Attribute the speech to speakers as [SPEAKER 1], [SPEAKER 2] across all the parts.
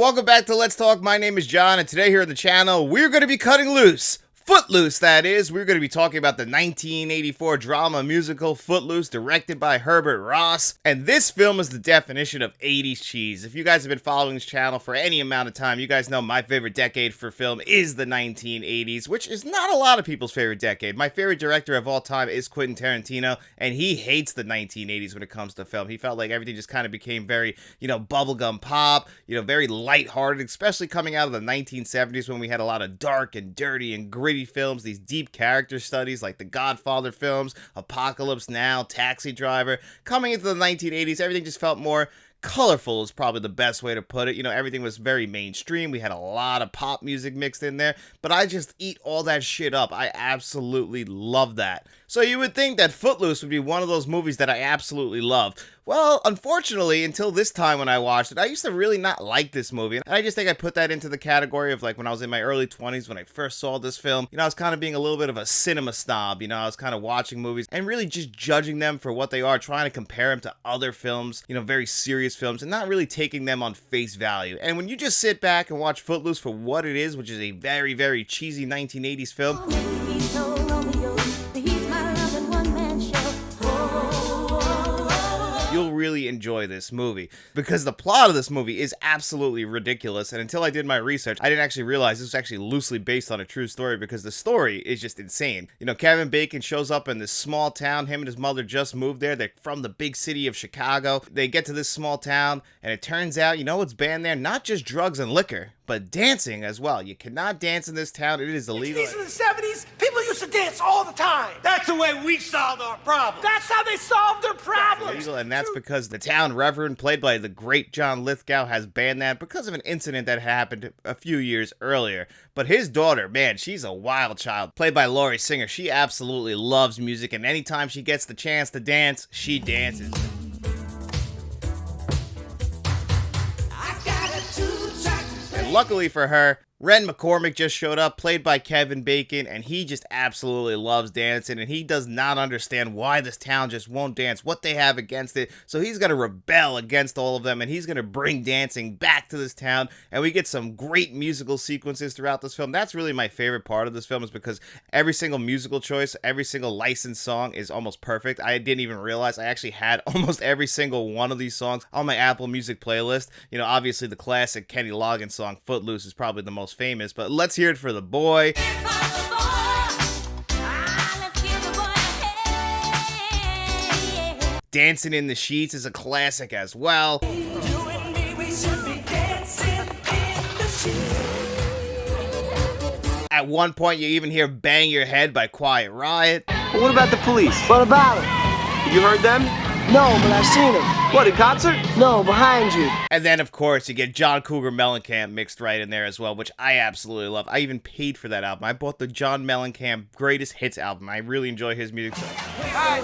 [SPEAKER 1] welcome back to Let's Talk. My name is John, and today here on the channel, we're going to be cutting loose. Footloose, that is. We're going to be talking about the 1984 drama musical Footloose, directed by Herbert Ross. And this film is the definition of 80s cheese. If you guys have been following this channel for any amount of time, you guys know my favorite decade for film is the 1980s, which is not a lot of people's favorite decade. My favorite director of all time is Quentin Tarantino, and he hates the 1980s when it comes to film. He felt like everything just kind of became very, bubblegum pop, very lighthearted, especially coming out of the 1970s when we had a lot of dark and dirty and gritty films, these deep character studies like the Godfather films, Apocalypse Now, Taxi Driver. Coming into the 1980s, everything just felt more colorful is probably the best way to put it. Everything was very mainstream. We had a lot of pop music mixed in there, but I just eat all that shit up. I absolutely love that. So you would think that Footloose would be one of those movies that I absolutely love. Well, unfortunately, until this time when I watched it, I used to really not like this movie. And I just think I put that into the category of like when I was in my early 20s when I first saw this film. I was kind of being a little bit of a cinema snob. I was kind of watching movies and really just judging them for what they are, trying to compare them to other films, very serious films, and not really taking them on face value. And when you just sit back and watch Footloose for what it is, which is a very, very cheesy 1980s film, you'll really enjoy this movie because the plot of this movie is absolutely ridiculous. And until I did my research, I didn't actually realize this was actually loosely based on a true story because the story is just insane. Kevin Bacon shows up in this small town. Him and his mother just moved there. They're from the big city of Chicago. They get to this small town and it turns out, what's banned there? Not just drugs and liquor, but dancing as well. You cannot dance in this town. It is illegal.
[SPEAKER 2] These are the 70s. People used to dance all the time.
[SPEAKER 3] That's the way we solved our problem.
[SPEAKER 2] That's how they solved their problems.
[SPEAKER 1] Illegal, and that's because the town reverend, played by the great John Lithgow, has banned that because of an incident that happened a few years earlier. But his daughter, man, she's a wild child, played by Laurie Singer. She absolutely loves music, and anytime she gets the chance to dance, she dances. Luckily for her, Ren McCormick just showed up, played by Kevin Bacon, and he just absolutely loves dancing, and he does not understand why this town just won't dance, what they have against it, so he's going to rebel against all of them, and he's going to bring dancing back to this town, and we get some great musical sequences throughout this film. That's really my favorite part of this film, is because every single musical choice, every single licensed song is almost perfect. I didn't even realize I actually had almost every single one of these songs on my Apple Music playlist. Obviously the classic Kenny Loggins song, Footloose, is probably the most famous, but let's hear it for the boy. Dancing in the Sheets is a classic as well. At one point you even hear Bang Your Head by Quiet Riot.
[SPEAKER 3] But what about the Police?
[SPEAKER 4] What about it?
[SPEAKER 3] You heard them?
[SPEAKER 4] No, but I've seen them.
[SPEAKER 3] What, in concert?
[SPEAKER 4] No, behind you.
[SPEAKER 1] And then, of course, you get John Cougar Mellencamp mixed right in there as well, which I absolutely love. I even paid for that album. I bought the John Mellencamp Greatest Hits album. I really enjoy his music.
[SPEAKER 3] Buy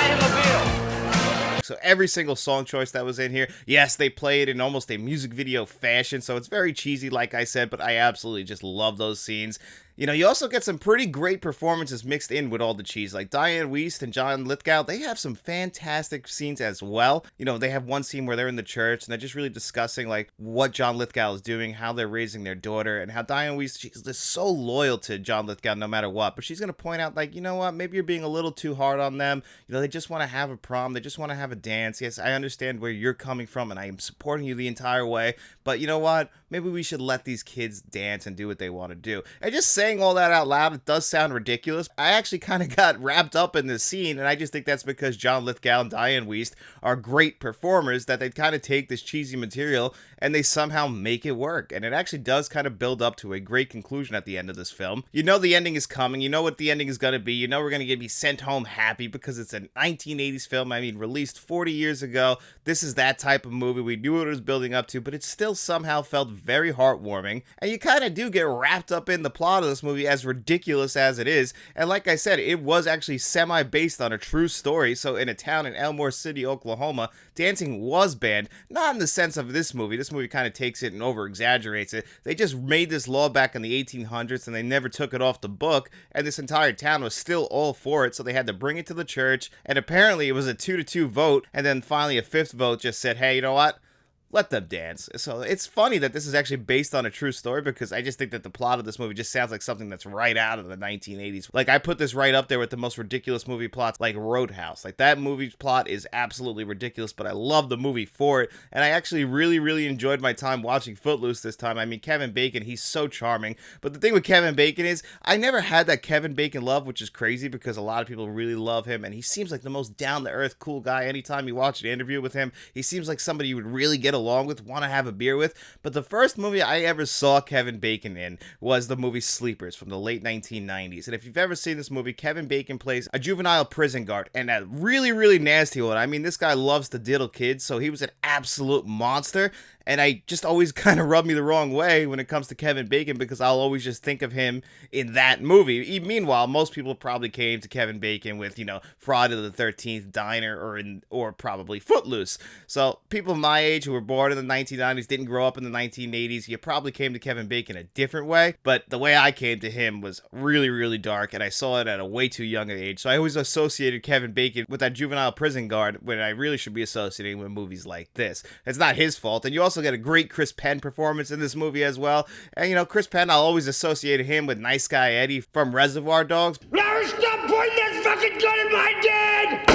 [SPEAKER 3] him a beer.
[SPEAKER 1] So every single song choice that was in here, yes, they play it in almost a music video fashion, so it's very cheesy, like I said, but I absolutely just love those scenes. You also get some pretty great performances mixed in with all the cheese. Like Diane Wiest and John Lithgow, they have some fantastic scenes as well. They have one scene where they're in the church and they're just really discussing like what John Lithgow is doing, how they're raising their daughter, and how Diane Wiest, she's just so loyal to John Lithgow no matter what. But she's going to point out like, maybe you're being a little too hard on them. They just want to have a prom. They just want to have a dance. Yes, I understand where you're coming from and I am supporting you the entire way. But you know what? Maybe we should let these kids dance and do what they want to do. And just saying all that out loud, it does sound ridiculous. I actually kind of got wrapped up in this scene, and I just think that's because John Lithgow and Diane Wiest are great performers, that they kind of take this cheesy material and they somehow make it work. And it actually does kind of build up to a great conclusion at the end of this film. The ending is coming. You know what the ending is going to be. We're going to be sent home happy because it's a 1980s film. Released 40 years ago. This is that type of movie. We knew what it was building up to, but it still somehow felt very heartwarming. And you kind of do get wrapped up in the plot of this movie, as ridiculous as it is. And like I said, it was actually semi-based on a true story. So in a town in Elmore City, Oklahoma, dancing was banned. Not in the sense of this movie. This movie kind of takes it and over-exaggerates it. They just made this law back in the 1800s, and they never took it off the book. And this entire town was still all for it, so they had to bring it to the church. And apparently it was a 2-2 vote, and then finally a fifth vote just said, hey, you know what? Let them dance. So it's funny that this is actually based on a true story, because I just think that the plot of this movie just sounds like something that's right out of the 1980s. Like, I put this right up there with the most ridiculous movie plots, like Roadhouse. Like, that movie's plot is absolutely ridiculous, but I love the movie for it. And I actually really enjoyed my time watching Footloose this time. I mean, Kevin Bacon, he's so charming. But the thing with Kevin Bacon is, I never had that Kevin Bacon love, which is crazy because a lot of people really love him. And he seems like the most down-to-earth, cool guy. Anytime you watch an interview with him, he seems like somebody you would really get along with, want to have a beer with. But the first movie I ever saw Kevin Bacon in was the movie Sleepers from the late 1990s. And if you've ever seen this movie, Kevin Bacon plays a juvenile prison guard, and a really nasty one. I mean, this guy loves to diddle kids, so he was an absolute monster. And I just always kind of rub me the wrong way when it comes to Kevin Bacon, because I'll always just think of him in that movie. Meanwhile, most people probably came to Kevin Bacon with, you know, Friday the 13th, Diner, or probably Footloose. So people my age who were born in the 1990s, didn't grow up in the 1980s, you probably came to Kevin Bacon a different way. But the way I came to him was really dark, and I saw it at a way too young an age. So I always associated Kevin Bacon with that juvenile prison guard, when I really should be associating with movies like this. It's not his fault. And you also get a great Chris Penn performance in this movie as well. And, you know, Chris Penn, I'll always associate him with Nice Guy Eddie from Reservoir Dogs.
[SPEAKER 2] Larry, stop pointing that fucking gun at my dad!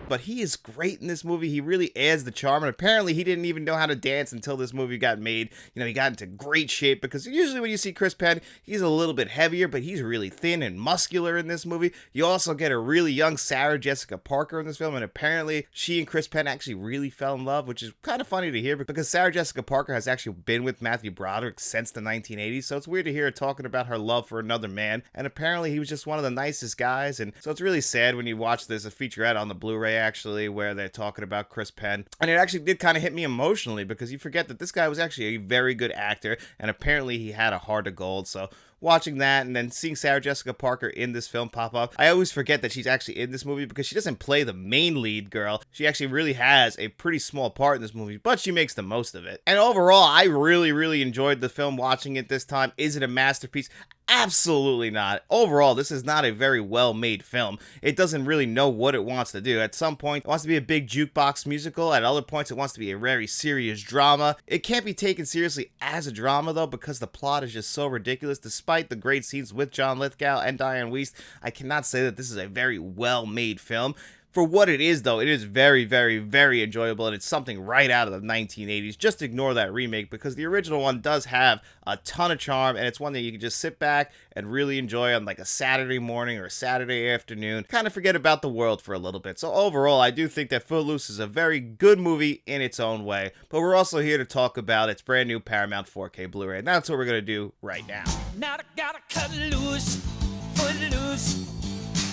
[SPEAKER 1] But he is great in this movie. He really adds the charm, and apparently he didn't even know how to dance until this movie got made. You know, he got into great shape, because usually when you see Chris Penn, he's a little bit heavier, but he's really thin and muscular in this movie. You also get a really young Sarah Jessica Parker in this film, and apparently she and Chris Penn actually really fell in love, which is kind of funny to hear, because Sarah Jessica Parker has actually been with Matthew Broderick since the 1980s, so it's weird to hear her talking about her love for another man, and apparently he was just one of the nicest guys. And so it's really sad when you watch this, a featurette on the Blu-ray actually, where they're talking about Chris Penn, and it actually did kind of hit me emotionally, because you forget that this guy was actually a very good actor, and apparently he had a heart of gold. So watching that and then seeing Sarah Jessica Parker in this film pop up, I always forget that she's actually in this movie, because she doesn't play the main lead girl. She actually really has a pretty small part in this movie, but she makes the most of it. And overall, I really enjoyed the film watching it this time. Is it a masterpiece? Absolutely not. Overall, this is not a very well-made film. It doesn't really know what it wants to do. At some point, it wants to be a big jukebox musical. At other points, it wants to be a very serious drama. It can't be taken seriously as a drama, though, because the plot is just so ridiculous. Despite the great scenes with John Lithgow and Diane Wiest, I cannot say that this is a very well-made film. For what it is, though, it is very enjoyable, and it's something right out of the 1980s. Just ignore that remake, because the original one does have a ton of charm, and it's one that you can just sit back and really enjoy on like a Saturday morning or a Saturday afternoon. Kind of forget about the world for a little bit. So overall, I do think that Footloose is a very good movie in its own way, but we're also here to talk about its brand new Paramount 4K Blu-ray, and that's what we're going to do right now.
[SPEAKER 2] Now I gotta cut loose, Footloose,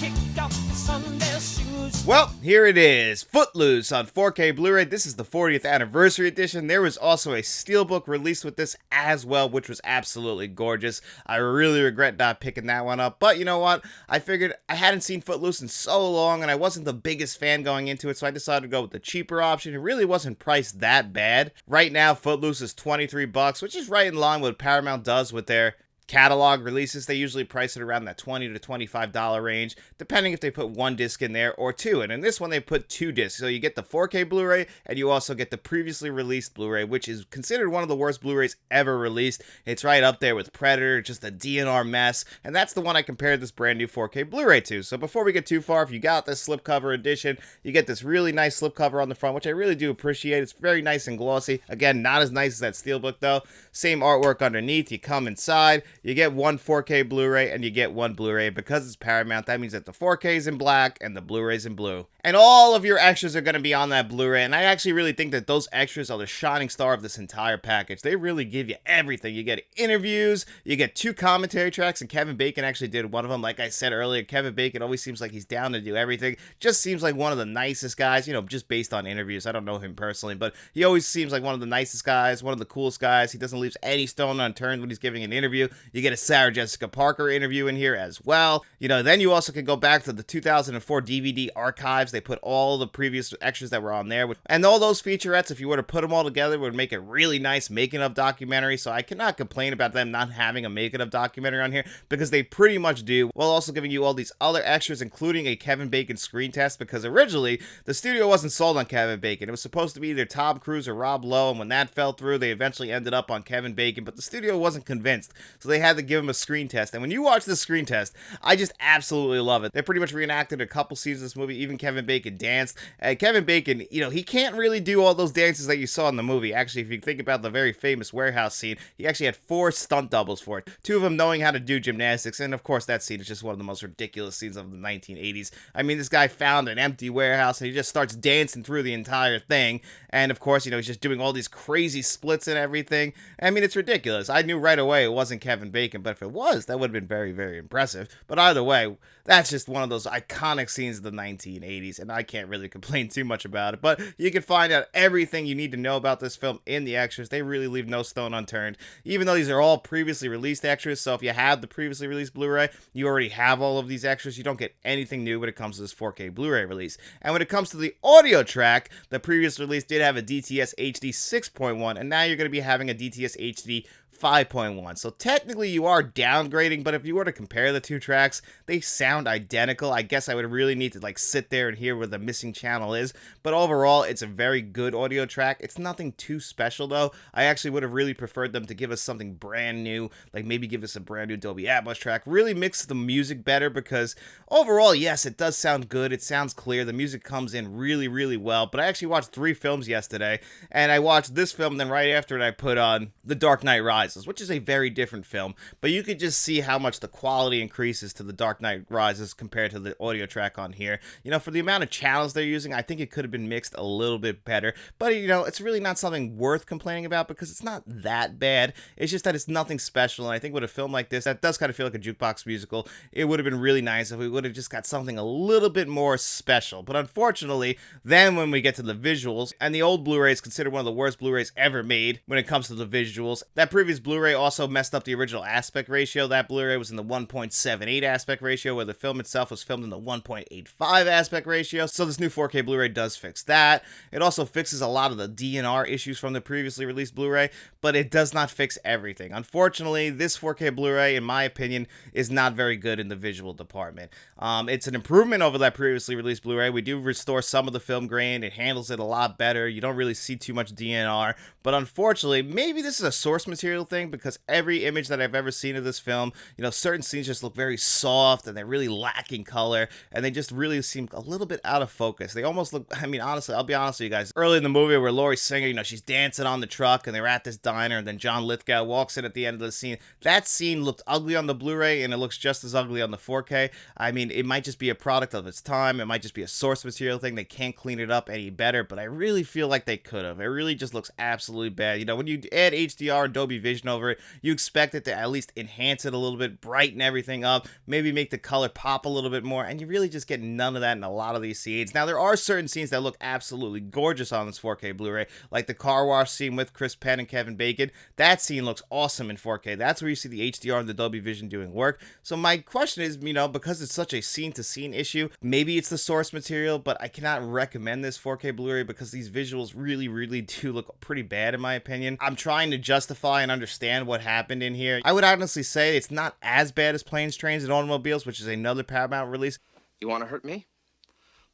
[SPEAKER 2] kick off the Sunday shoes.
[SPEAKER 1] Well, here it is, Footloose on 4K Blu-ray. This is the 40th anniversary edition. There was also a steelbook released with this as well, which was absolutely gorgeous. I really regret not picking that one up, but you know what? I figured I hadn't seen Footloose in so long, and I wasn't the biggest fan going into it, so I decided to go with the cheaper option. It really wasn't priced that bad. Right now, Footloose is $23, which is right in line with what Paramount does with their catalog releases. They usually price it around that $20 to $25 range, depending if they put one disc in there or two. And in this one, they put two discs. So you get the 4K Blu-ray, and you also get the previously released Blu-ray, which is considered one of the worst Blu-rays ever released. It's right up there with Predator, just a DNR mess. And that's the one I compared this brand new 4K Blu-ray to. So before we get too far, if you got this slipcover edition, you get this really nice slipcover on the front, which I really do appreciate. It's very nice and glossy. Again, not as nice as that steelbook though. Same artwork underneath. You come inside, you get one 4K Blu-ray, and you get one Blu-ray. Because it's Paramount, that means that the 4K is in black and the Blu-ray's in blue. And all of your extras are going to be on that Blu-ray, and I actually really think that those extras are the shining star of this entire package. They really give you everything. You get interviews, you get 2 commentary tracks, and Kevin Bacon actually did one of them. Like I said earlier, Kevin Bacon always seems like he's down to do everything. Just seems like one of the nicest guys, you know, just based on interviews. I don't know him personally, but he always seems like one of the nicest guys, one of the coolest guys. He doesn't leave any stone unturned when he's giving an interview. You get a Sarah Jessica Parker interview in here as well. You know, then you also can go back to the 2004 DVD archives. They put all the previous extras that were on there, and all those featurettes, if you were to put them all together, would make a really nice making of documentary. So I cannot complain about them not having a making of documentary on here, because they pretty much do, while also giving you all these other extras, including a Kevin Bacon screen test, because originally the studio wasn't sold on Kevin Bacon. It was supposed to be either Tom Cruise or Rob Lowe, and when that fell through, they eventually ended up on Kevin Bacon, but the studio wasn't convinced, so they had to give him a screen test. And when you watch this screen test, I just absolutely love it. They pretty much reenacted a couple scenes of this movie. Even Kevin Bacon danced. Kevin Bacon, you know, he can't really do all those dances that you saw in the movie. Actually, if you think about the very famous warehouse scene, he actually had 4 stunt doubles for it. 2 of them knowing how to do gymnastics, and of course that scene is just one of the most ridiculous scenes of the 1980s. I mean, this guy found an empty warehouse and he just starts dancing through the entire thing, and of course, you know, he's just doing all these crazy splits and everything. I mean, it's ridiculous. I knew right away it wasn't Kevin Bacon, but if it was, that would have been very, very impressive. But either way, that's just one of those iconic scenes of the 1980s, and I can't really complain too much about it. But you can find out everything you need to know about this film in the extras. They really leave no stone unturned, even though these are all previously released extras. So if you have the previously released Blu-ray, you already have all of these extras. You don't get anything new when it comes to this 4K Blu-ray release. And when it comes to the audio track, the previous release did have a DTS HD 6.1, and now you're going to be having a DTS HD 5.1. So technically you are downgrading, but if you were to compare the 2 tracks, they sound identical. I guess I would really need to like sit there and hear where the missing channel is, but overall it's a very good audio track. It's nothing too special though. I actually would have really preferred them to give us something brand new, like maybe give us a brand new Dolby Atmos track, really mix the music better, because overall, yes, it does sound good. It sounds clear. The music comes in really, really well. But I actually watched 3 films yesterday, and I watched this film, then right after it I put on The Dark Knight Rises, which is a very different film, but you could just see how much the quality increases to The Dark Knight Rises compared to the audio track on here. You know, for the amount of channels they're using, I think it could have been mixed a little bit better, but you know, it's really not something worth complaining about because it's not that bad. It's just that it's nothing special, and I think with a film like this, that does kind of feel like a jukebox musical, it would have been really nice if we would have just got something a little bit more special. But unfortunately, then when we get to the visuals, and the old Blu-ray is considered one of the worst Blu-rays ever made when it comes to the visuals. That previous Blu-ray also messed up the original aspect ratio. That Blu-ray was in the 1.78 aspect ratio, where the film itself was filmed in the 1.85 aspect ratio. So this new 4K Blu-ray does fix that. It also fixes a lot of the DNR issues from the previously released Blu-ray, but it does not fix everything. Unfortunately, this 4K Blu-ray, in my opinion, is not very good in the visual department. It's an improvement over that previously released Blu-ray. We do restore some of the film grain. It handles it a lot better. You don't really see too much DNR, but unfortunately, maybe this is a source material thing, because every image that I've ever seen of this film, you know, certain scenes just look very soft and they're really lacking color, and they just really seem a little bit out of focus. They almost look, I mean, honestly, I'll be honest with you guys, early in the movie where Laurie Singer, you know, she's dancing on the truck and they're at this diner, and then John Lithgow walks in at the end of the scene. That scene looked ugly on the Blu-ray, and it looks just as ugly on the 4K. I mean, it might just be a product of its time. It might just be a source material thing. They can't clean it up any better, but I really feel like they could have. It really just looks absolutely bad. You know, when you add HDR and Dolby Vision over it, you expect it to at least enhance it a little bit, brighten everything up, maybe make the color pop a little bit more, and you really just get none of that in a lot of these scenes. Now, there are certain scenes that look absolutely gorgeous on this 4K Blu-ray, like the car wash scene with Chris Penn and Kevin Bacon. That scene looks awesome in 4K. That's where you see the HDR and the Dolby Vision doing work. So my question is, you know, because it's such a scene-to-scene issue, maybe it's the source material, but I cannot recommend this 4K Blu-ray because these visuals really, really do look pretty bad in my opinion. I'm trying to justify and understand what happened in here. I would honestly say it's not as bad as Planes, Trains, and Automobiles, which is another Paramount release.
[SPEAKER 5] You want to hurt me?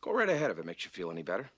[SPEAKER 5] Go right ahead if it makes you feel any better.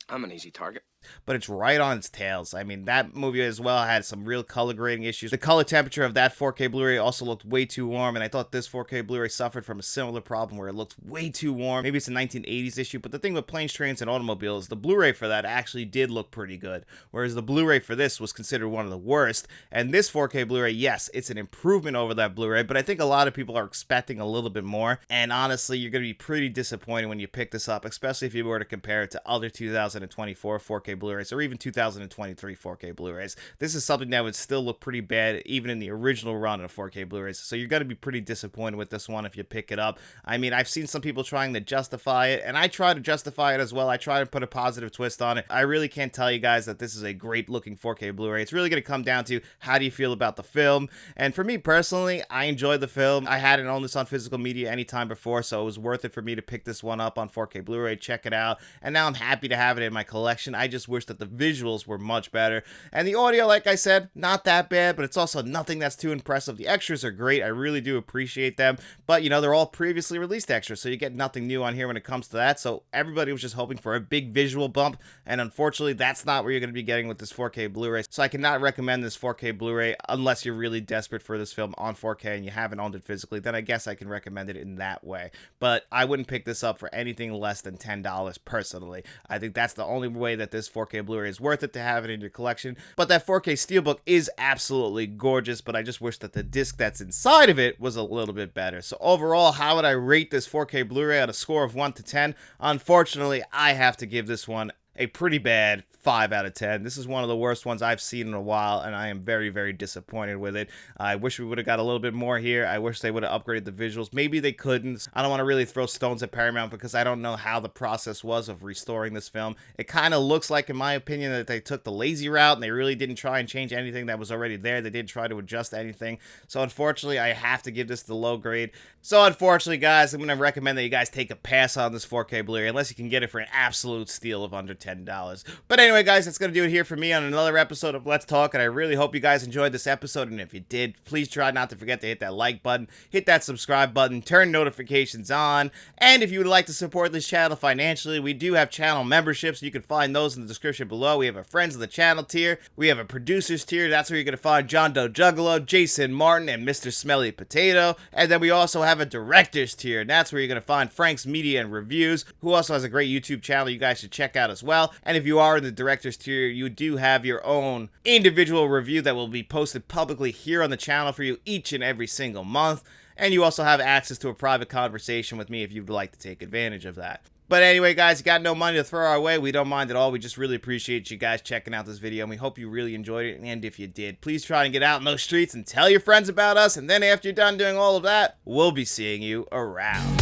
[SPEAKER 5] I'm an easy target.
[SPEAKER 1] but it's right on its tails. I mean, that movie as well had some real color grading issues. The color temperature of that 4K Blu-ray also looked way too warm, and I thought this 4K Blu-ray suffered from a similar problem where it looked way too warm. Maybe it's a 1980s issue, but the thing with Planes, Trains, and Automobiles, the Blu-ray for that actually did look pretty good, whereas the Blu-ray for this was considered one of the worst. And this 4K Blu-ray, yes, it's an improvement over that Blu-ray, but I think a lot of people are expecting a little bit more, and honestly, you're going to be pretty disappointed when you pick this up, especially if you were to compare it to other 2024 4K Blu-rays or even 2023 4K Blu-rays. This is something that would still look pretty bad even in the original run of 4K Blu-rays, so you're going to be pretty disappointed with this one if you pick it up. I mean, I've seen some people trying to justify it, and I try to justify it as well. I try to put a positive twist on it. I really can't tell you guys that this is a great looking 4K Blu-ray. It's really going to come down to how do you feel about the film, and for me personally, I enjoyed the film. I hadn't owned this on physical media anytime before, so it was worth it for me to pick this one up on 4K Blu-ray, check it out, and now I'm happy to have it in my collection. I just wish that the visuals were much better, and the audio, like I said, not that bad, but it's also nothing that's too impressive. The extras are great. I really do appreciate them, but you know, they're all previously released extras, so you get nothing new on here when it comes to that. So everybody was just hoping for a big visual bump, and unfortunately that's not what you're going to be getting with this 4K Blu-ray. So I cannot recommend this 4K Blu-ray unless you're really desperate for this film on 4K and you haven't owned it physically. Then I guess I can recommend it in that way, but I wouldn't pick this up for anything less than $10 personally. I think that's the only way that this 4K Blu-ray is worth it to have it in your collection. But that 4K steelbook is absolutely gorgeous, but I just wish that the disc that's inside of it was a little bit better. So overall, how would I rate this 4K Blu-ray on a score of 1 to 10? Unfortunately, I have to give this one a pretty bad 5 out of 10. This is one of the worst ones I've seen in a while, and I am very, very disappointed with it. I wish we would have got a little bit more here. I wish they would have upgraded the visuals. Maybe they couldn't. I don't want to really throw stones at Paramount because I don't know how the process was of restoring this film. It kind of looks like, in my opinion, that they took the lazy route and they really didn't try and change anything that was already there. They didn't try to adjust anything. So unfortunately, I have to give this the low grade. So unfortunately, guys, I'm going to recommend that you guys take a pass on this 4K Blu-ray unless you can get it for an absolute steal of under $10. But anyway, guys, that's going to do it here for me on another episode of Let's Talk, and I really hope you guys enjoyed this episode, and if you did, please try not to forget to hit that like button, hit that subscribe button, turn notifications on, and if you would like to support this channel financially, we do have channel memberships. You can find those in the description below. We have a Friends of the Channel tier. We have a Producers tier. That's where you're going to find John Doe Juggalo, Jason Martin, and Mr. Smelly Potato. And then we also have a Directors tier, and that's where you're going to find Frank's Media and Reviews, who also has a great YouTube channel you guys should check out as well. And if you are in the Directors tier, you do have your own individual review that will be posted publicly here on the channel for you each and every single month. And you also have access to a private conversation with me if you'd like to take advantage of that. But anyway, guys, you got no money to throw our way. We don't mind at all. We just really appreciate you guys checking out this video, and we hope you really enjoyed it. And if you did, please try and get out in those streets and tell your friends about us. And then after you're done doing all of that, we'll be seeing you around.